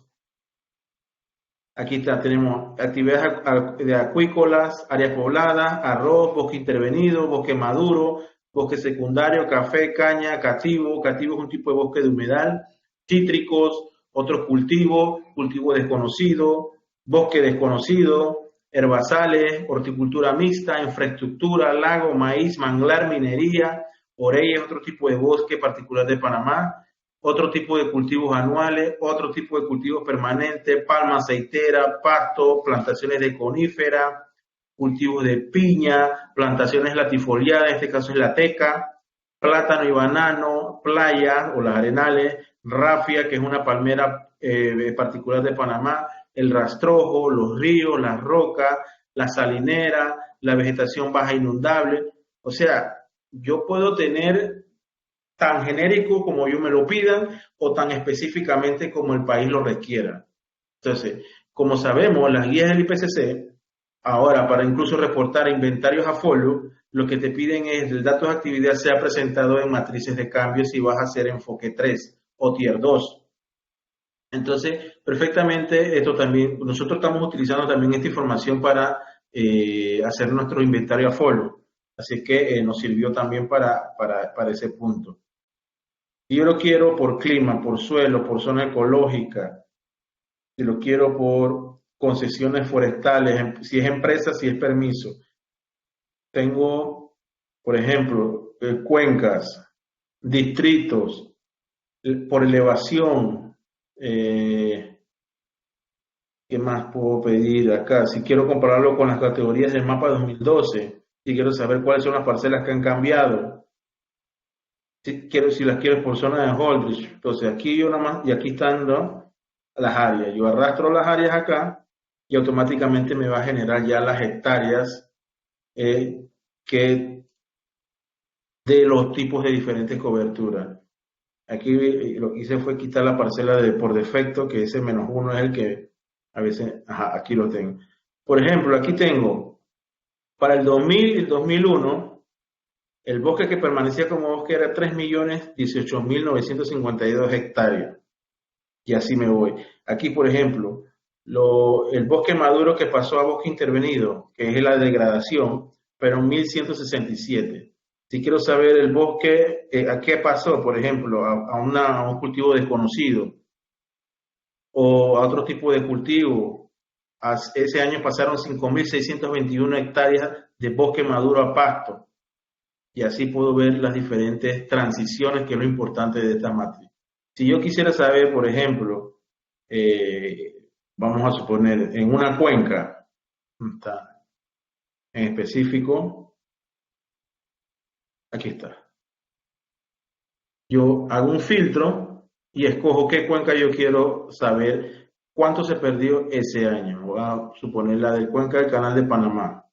aquí está, tenemos actividades de acuícolas, áreas pobladas, arroz, bosque intervenido, bosque maduro, bosque secundario, café, caña, cativo. Cativo es un tipo de bosque de humedal, cítricos, otros cultivos, cultivo desconocido, bosque desconocido, herbazales, horticultura mixta, infraestructura, lago, maíz, manglar, minería, orella es otro tipo de bosque particular de Panamá, otro tipo de cultivos anuales, otro tipo de cultivos permanentes, palma aceitera, pasto, plantaciones de conífera, cultivos de piña, plantaciones latifoliadas, en este caso es la teca, plátano y banano, playas o las arenales, rafia, que es una palmera particular de Panamá, el rastrojo, los ríos, las rocas, la salinera, la vegetación baja inundable. O sea, yo puedo tener tan genérico como yo me lo pidan o tan específicamente como el país lo requiera. Entonces, como sabemos, las guías del IPCC, ahora para incluso reportar inventarios a folio, lo que te piden es el dato de actividad sea presentado en matrices de cambio si vas a hacer enfoque 3 o tier 2. Entonces, perfectamente, esto también, nosotros estamos utilizando también esta información para hacer nuestro inventario a folio. Así que nos sirvió también para ese punto. Si yo lo quiero por clima, por suelo, por zona ecológica, si lo quiero por concesiones forestales, si es empresa, si es permiso. Tengo, por ejemplo, cuencas, distritos, por elevación. ¿Qué más puedo pedir acá? Si quiero compararlo con las categorías del mapa 2012, si quiero saber cuáles son las parcelas que han cambiado, si las quiero por zona de Holdridge. Entonces aquí yo nada más, y aquí están, ¿no?, las áreas. Yo arrastro las áreas acá y automáticamente me va a generar ya las hectáreas que de los tipos de diferentes coberturas. Aquí lo que hice fue quitar la parcela por defecto, que ese -1 es el que a veces, aquí lo tengo. Por ejemplo, aquí tengo, para el 2000 y el 2001, el bosque que permanecía como bosque era 3.018.952 hectáreas. Y así me voy. Aquí, por ejemplo, el bosque maduro que pasó a bosque intervenido, que es la degradación, pero 1.167. Si quiero saber el bosque, ¿a qué pasó? Por ejemplo, a un cultivo desconocido o a otro tipo de cultivo. Ese año pasaron 5.621 hectáreas de bosque maduro a pasto. Y así puedo ver las diferentes transiciones, que es lo importante de esta matriz. Si yo quisiera saber, por ejemplo, vamos a suponer, en una cuenca, en específico, aquí está. Yo hago un filtro y escojo qué cuenca yo quiero saber cuánto se perdió ese año. Voy a suponer la del Cuenca del Canal de Panamá.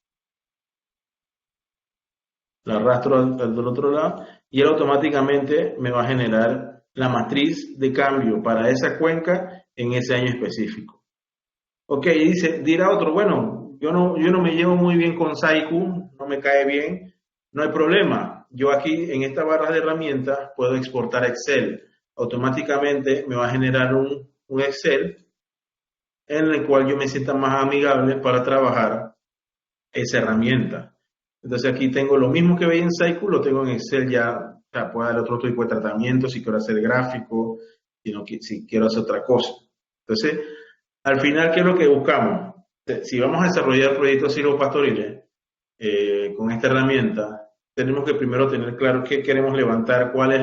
La arrastro al otro lado y él automáticamente me va a generar la matriz de cambio para esa cuenca en ese año específico. Ok, dirá otro, bueno, yo no me llevo muy bien con Saiku, no me cae bien, no hay problema. Yo aquí en esta barra de herramientas puedo exportar Excel. Automáticamente me va a generar un Excel en el cual yo me sienta más amigable para trabajar esa herramienta. Entonces aquí tengo lo mismo que veía en Saiku, lo tengo en Excel ya. O sea, puedo dar otro tipo de tratamiento si quiero hacer gráfico, si quiero hacer otra cosa. Entonces, al final, ¿qué es lo que buscamos? Si vamos a desarrollar proyectos silvopastoriles con esta herramienta, tenemos que primero tener claro qué queremos levantar, cuál es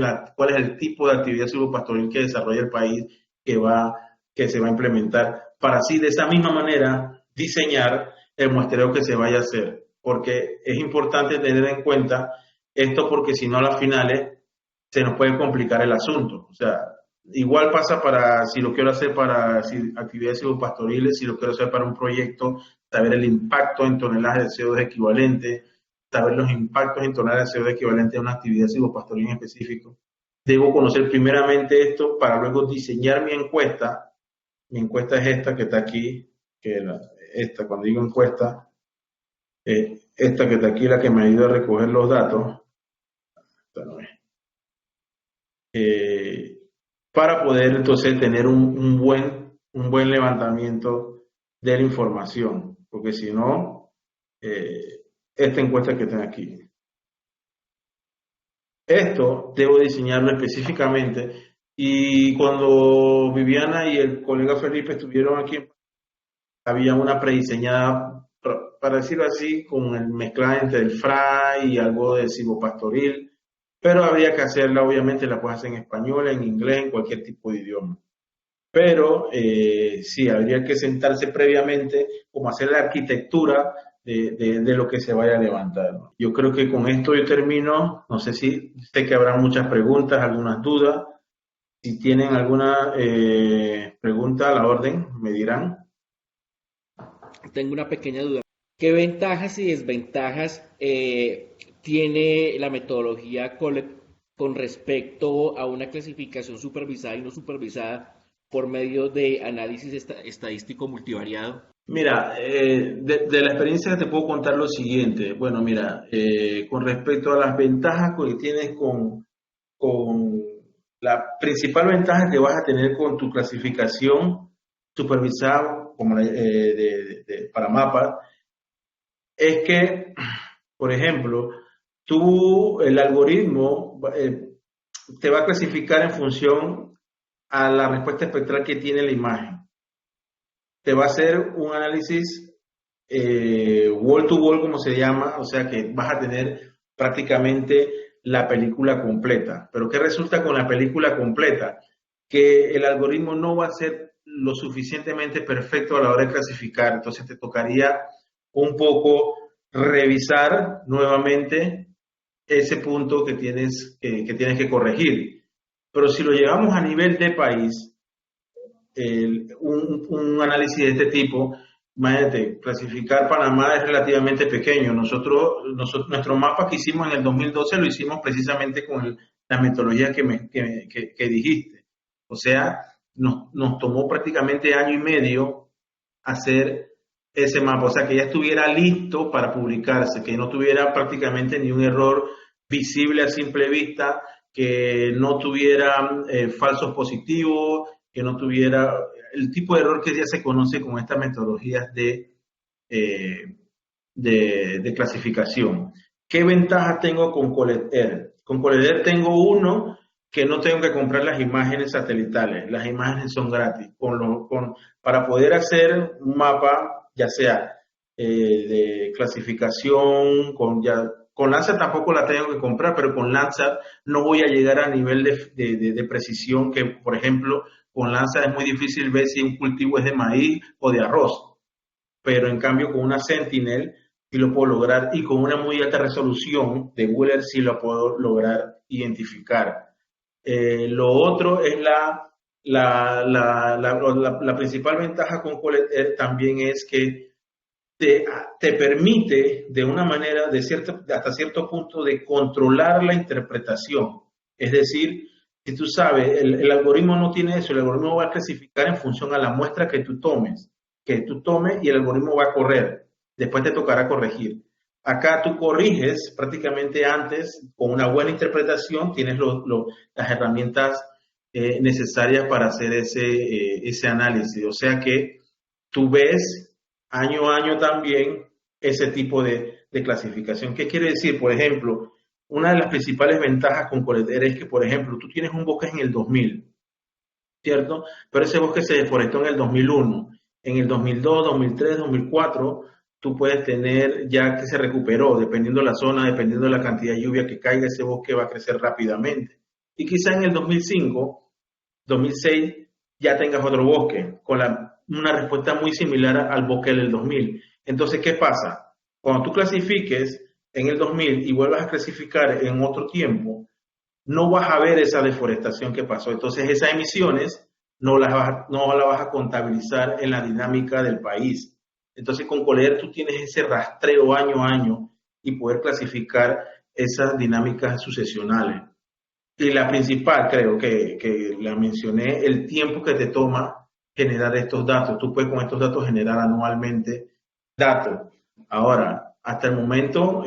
el tipo de actividad silvopastoril que desarrolla el país que se va a implementar, para así de esa misma manera diseñar el muestreo que se vaya a hacer. Porque es importante tener en cuenta esto, porque si no a las finales se nos puede complicar el asunto. O sea, igual pasa para si lo quiero hacer para actividades silvopastoriles, si lo quiero hacer para un proyecto, saber el impacto en toneladas de CO2 equivalente, saber los impactos en toneladas de CO2 equivalente a una actividad silvopastoril en específico. Debo conocer primeramente esto para luego diseñar mi encuesta. Mi encuesta es esta que está aquí, esta, cuando digo encuesta, esta que está aquí, la que me ayuda a recoger los datos. Esta no es. Para poder entonces tener un buen levantamiento de la información, porque si no, esta encuesta que tengo aquí, esto debo diseñarlo específicamente, y cuando Viviana y el colega Felipe estuvieron aquí, había una prediseñada, para decirlo así, con el mezclado entre el fray y algo de silvopastoril, pero habría que hacerla, obviamente la puedes hacer en español, en inglés, en cualquier tipo de idioma. Pero sí, habría que sentarse previamente, como hacer la arquitectura de lo que se vaya a levantar. Yo creo que con esto yo termino. No sé si sé que habrá muchas preguntas, algunas dudas. Si tienen alguna pregunta a la orden, me dirán. Tengo una pequeña duda. ¿Qué ventajas y desventajas tiene la metodología con respecto a una clasificación supervisada y no supervisada por medio de análisis estadístico multivariado? Mira, de la experiencia te puedo contar lo siguiente. Bueno, mira, con respecto a las ventajas que tienes con la principal ventaja que vas a tener con tu clasificación supervisada como para mapas, es que, por ejemplo, el algoritmo te va a clasificar en función a la respuesta espectral que tiene la imagen. Te va a hacer un análisis wall to wall, como se llama, o sea que vas a tener prácticamente la película completa. Pero ¿qué resulta con la película completa? Que el algoritmo no va a ser lo suficientemente perfecto a la hora de clasificar, entonces te tocaría un poco revisar nuevamente ese punto que tienes que corregir. Pero si lo llevamos a nivel de país, un análisis de este tipo, imagínate, clasificar Panamá es relativamente pequeño. Nuestro mapa que hicimos en el 2012 lo hicimos precisamente con la metodología que dijiste. O sea, nos tomó prácticamente año y medio hacer ese mapa, o sea, que ya estuviera listo para publicarse, que no tuviera prácticamente ni un error visible a simple vista, que no tuviera falsos positivos, que no tuviera el tipo de error que ya se conoce con estas metodologías de clasificación. ¿Qué ventaja tengo con CollectR? Con CollectR tengo uno, que no tengo que comprar las imágenes satelitales, las imágenes son gratis. Para poder hacer un mapa, ya sea de clasificación, con Landsat tampoco la tengo que comprar, pero con Landsat no voy a llegar a nivel de precisión que, por ejemplo, con Landsat es muy difícil ver si un cultivo es de maíz o de arroz, pero en cambio con una Sentinel sí lo puedo lograr, y con una muy alta resolución de Wheeler sí lo puedo lograr identificar. Lo otro es la principal ventaja con CollectR también es que te permite de una manera, hasta cierto punto, de controlar la interpretación. Es decir, si tú sabes, el algoritmo no tiene eso, el algoritmo va a clasificar en función a la muestra que tú tomes y el algoritmo va a correr. Después te tocará corregir. Acá tú corriges prácticamente antes, con una buena interpretación, tienes las herramientas necesarias para hacer ese análisis. O sea que tú ves año a año también ese tipo de clasificación. ¿Qué quiere decir? Por ejemplo, una de las principales ventajas con CollectR es que, por ejemplo, tú tienes un bosque en el 2000, ¿cierto? Pero ese bosque se deforestó en el 2001. En el 2002, 2003, 2004, tú puedes tener ya que se recuperó, dependiendo de la zona, dependiendo de la cantidad de lluvia que caiga, ese bosque va a crecer rápidamente. Y quizá en el 2005, 2006, ya tengas otro bosque con una respuesta muy similar al bosque del 2000. Entonces, ¿qué pasa? Cuando tú clasifiques en el 2000 y vuelvas a clasificar en otro tiempo, no vas a ver esa deforestación que pasó. Entonces, esas emisiones no las vas a contabilizar en la dinámica del país. Entonces, con Coler tú tienes ese rastreo año a año y poder clasificar esas dinámicas sucesionales. Y la principal, creo que la mencioné, el tiempo que te toma generar estos datos. Tú puedes con estos datos generar anualmente datos. Ahora, hasta el momento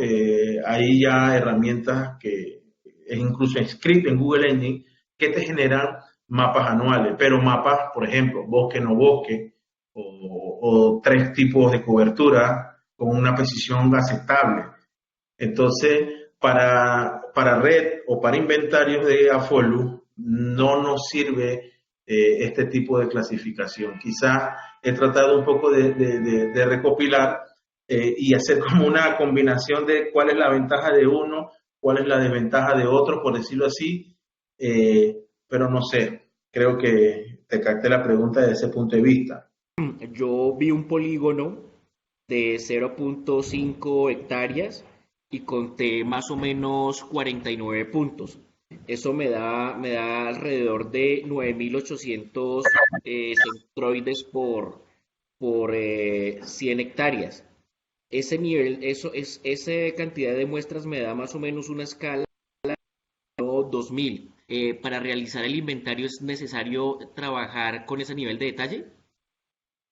hay ya herramientas que es incluso en script en Google Engine que te generan mapas anuales, pero mapas, por ejemplo, bosque no bosque o 3 tipos de cobertura con una precisión aceptable. Entonces, para red o para inventarios de AFOLU no nos sirve este tipo de clasificación. Quizás he tratado un poco de recopilar y hacer como una combinación de cuál es la ventaja de uno, cuál es la desventaja de otro, por decirlo así, pero no sé, creo que te capté la pregunta desde ese punto de vista. Yo vi un polígono de 0.5 hectáreas y conté más o menos 49 puntos. Eso me da alrededor de 9.800 centroides por 100 hectáreas. Ese nivel, esa cantidad de muestras me da más o menos una escala de 2000. Para realizar el inventario es necesario trabajar con ese nivel de detalle.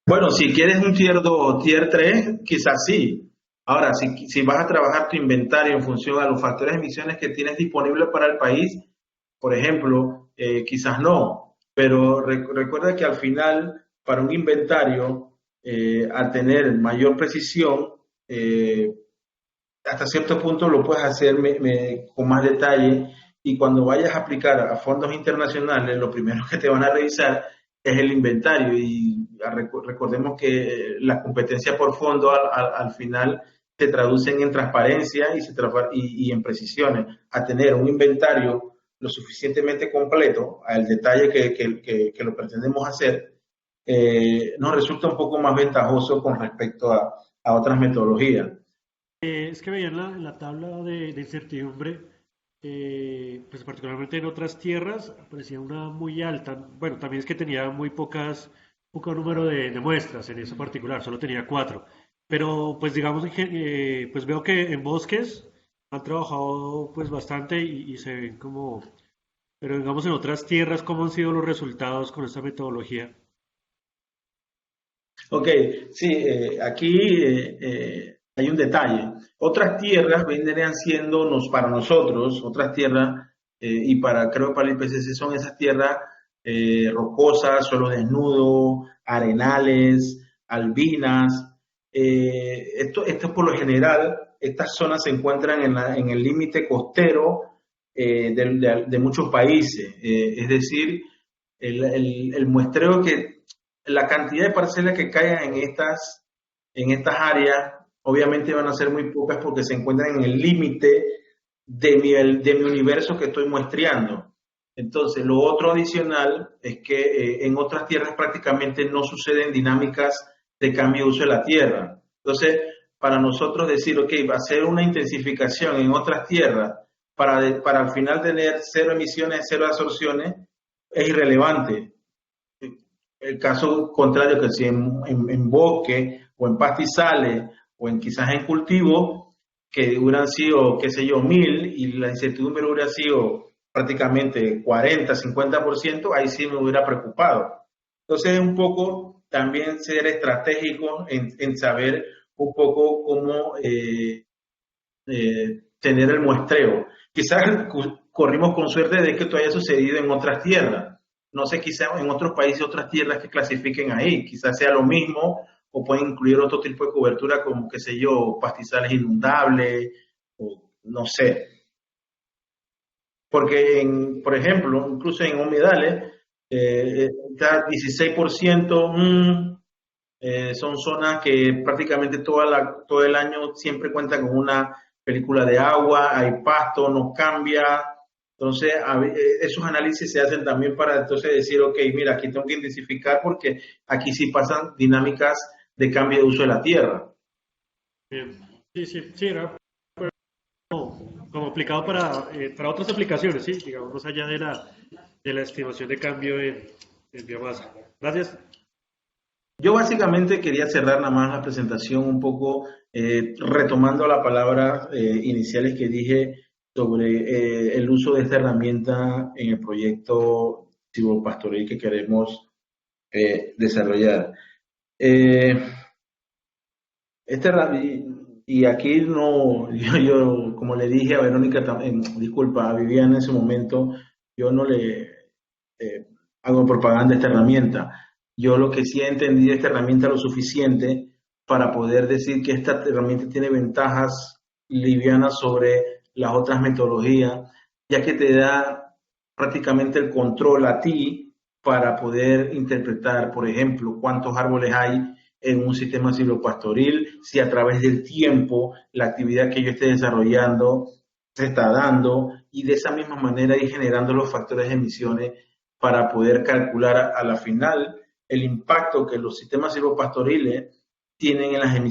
Bueno, si quieres un tier 2 o tier 3, quizás sí. Ahora, si vas a trabajar tu inventario en función a los factores de emisiones que tienes disponibles para el país, por ejemplo, quizás no. Pero recuerda que al final, para un inventario, al tener mayor precisión, eh, hasta cierto punto lo puedes hacer con más detalle y cuando vayas a aplicar a fondos internacionales, lo primero que te van a revisar es el inventario y recordemos que la competencia por fondo al final se traducen en transparencia y en precisiones. A tener un inventario lo suficientemente completo, al detalle que lo pretendemos hacer, nos resulta un poco más ventajoso con respecto a otras metodologías. Es que veía en la tabla de incertidumbre, pues particularmente en otras tierras, aparecía una muy alta. Bueno, también es que tenía muy poco número de muestras en eso particular, solo tenía 4. Pero pues digamos que pues veo que en bosques han trabajado pues bastante y se ven como, pero digamos en otras tierras, ¿cómo han sido los resultados con esta metodología? Ok, sí, aquí hay un detalle. Otras tierras vendrían siendo para nosotros, otras tierras, y creo que para el IPCC son esas tierras rocosas, suelo desnudo, arenales, albinas. Esto por lo general, estas zonas se encuentran en el límite costero de muchos países. Es decir, el muestreo la cantidad de parcelas que caigan en estas áreas, obviamente van a ser muy pocas porque se encuentran en el límite de mi universo que estoy muestreando. Entonces, lo otro adicional es que en otras tierras prácticamente no suceden dinámicas de cambio de uso de la tierra. Entonces, para nosotros decir, ok, va a ser una intensificación en otras tierras para al final tener 0 emisiones, 0 absorciones, es irrelevante. El caso contrario, que si en bosque o en pastizales o quizás en cultivo, que hubieran sido, qué sé yo, 1000 y la incertidumbre hubiera sido prácticamente 40, 50%, ahí sí me hubiera preocupado. Entonces es un poco también ser estratégico en saber un poco cómo tener el muestreo. Quizás corrimos con suerte de que esto haya sucedido en otras tierras. No sé, quizás en otros países, otras tierras que clasifiquen ahí. Quizás sea lo mismo o pueden incluir otro tipo de cobertura como, qué sé yo, pastizales inundables o no sé. Porque, por ejemplo, incluso en humedales, está 16%, Son zonas que prácticamente todo el año siempre cuentan con una película de agua, hay pasto, no cambia. Entonces, esos análisis se hacen también para entonces decir, ok, mira, aquí tengo que intensificar porque aquí sí pasan dinámicas de cambio de uso de la tierra. Bien. Sí, sí, sí, era como aplicado para otras aplicaciones, sí, digamos, más allá de la estimación de cambio en biomasa. Gracias. Yo básicamente quería cerrar nada más la presentación un poco retomando las palabras iniciales que dije sobre el uso de esta herramienta en el proyecto silvopastoril que queremos desarrollar. Eh, y aquí no, yo, como le dije a Verónica, disculpa, a Viviana en ese momento, yo no le hago propaganda de esta herramienta. Yo lo que sí he entendido esta herramienta lo suficiente para poder decir que esta herramienta tiene ventajas livianas sobre las otras metodologías, ya que te da prácticamente el control a ti para poder interpretar, por ejemplo, cuántos árboles hay en un sistema silvopastoril, si a través del tiempo la actividad que yo esté desarrollando se está dando y de esa misma manera ir generando los factores de emisiones para poder calcular a la final el impacto que los sistemas silvopastoriles tienen en las emisiones